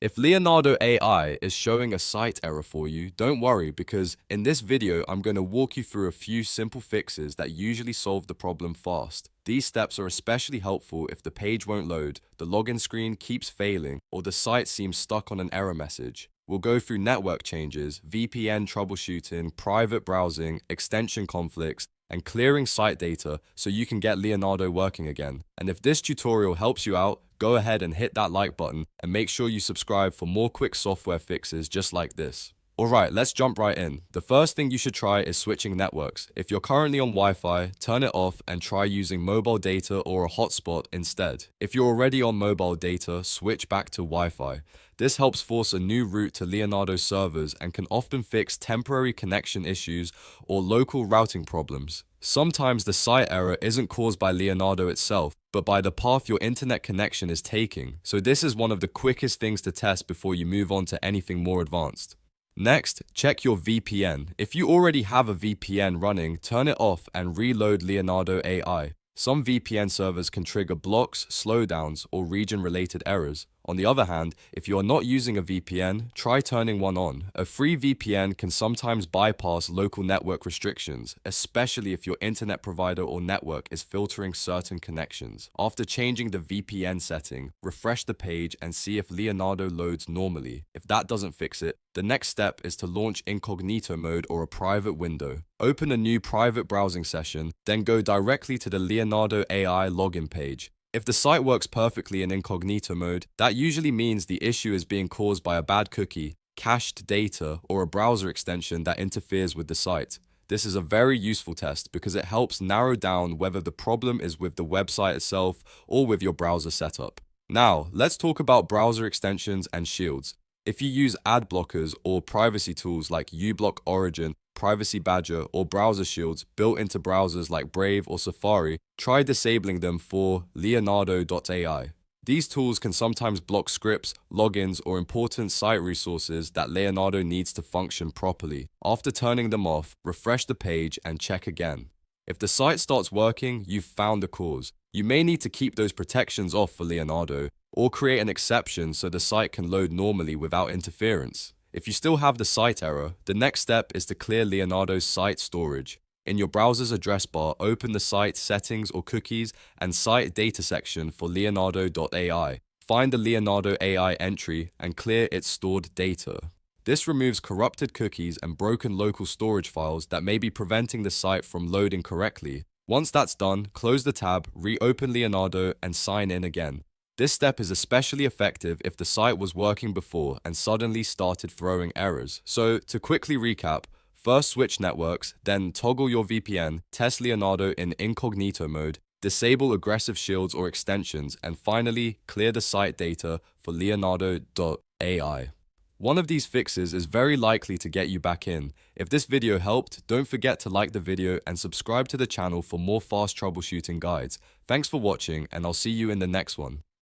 If Leonardo.ai is showing a site error for you, don't worry because in this video I'm going to walk you through a few simple fixes that usually solve the problem fast. These steps are especially helpful if the page won't load, the login screen keeps failing, or the site seems stuck on an error message. We'll go through network changes, VPN troubleshooting, private browsing, extension conflicts, and clearing site data so you can get Leonardo working again. And if this tutorial helps you out, go ahead and hit that like button and make sure you subscribe for more quick software fixes just like this. Alright, let's jump right in. The first thing you should try is switching networks. If you're currently on Wi-Fi, turn it off and try using mobile data or a hotspot instead. If you're already on mobile data, switch back to Wi-Fi. This helps force a new route to Leonardo servers and can often fix temporary connection issues or local routing problems. Sometimes the site error isn't caused by Leonardo itself, but by the path your internet connection is taking. So this is one of the quickest things to test before you move on to anything more advanced. Next, check your VPN. If you already have a VPN running, turn it off and reload Leonardo.ai. Some VPN servers can trigger blocks, slowdowns, or region-related errors. On the other hand, if you are not using a VPN, try turning one on. A free VPN can sometimes bypass local network restrictions, especially if your internet provider or network is filtering certain connections. After changing the VPN setting, refresh the page and see if Leonardo loads normally. If that doesn't fix it, the next step is to launch Incognito mode or a private window. Open a new private browsing session, then go directly to the Leonardo.ai login page. If the site works perfectly in incognito mode, that usually means the issue is being caused by a bad cookie, cached data, or a browser extension that interferes with the site. This is a very useful test because it helps narrow down whether the problem is with the website itself or with your browser setup. Now, let's talk about browser extensions and shields. If you use ad blockers or privacy tools like uBlock Origin, Privacy Badger, or browser shields built into browsers like Brave or Safari, try disabling them for Leonardo.ai. These tools can sometimes block scripts, logins, or important site resources that Leonardo needs to function properly. After turning them off, refresh the page and check again. If the site starts working, you've found the cause. You may need to keep those protections off for Leonardo, or create an exception so the site can load normally without interference. If you still have the site error, the next step is to clear Leonardo's site storage. In your browser's address bar, open the site settings or cookies and site data section for Leonardo.ai. Find the Leonardo.ai entry and clear its stored data. This removes corrupted cookies and broken local storage files that may be preventing the site from loading correctly. Once that's done, close the tab, reopen Leonardo, and sign in again. This step is especially effective if the site was working before and suddenly started throwing errors. So, to quickly recap, first switch networks, then toggle your VPN, test Leonardo in incognito mode, disable aggressive shields or extensions, and finally, clear the site data for Leonardo.ai. One of these fixes is very likely to get you back in. If this video helped, don't forget to like the video and subscribe to the channel for more fast troubleshooting guides. Thanks for watching, and I'll see you in the next one.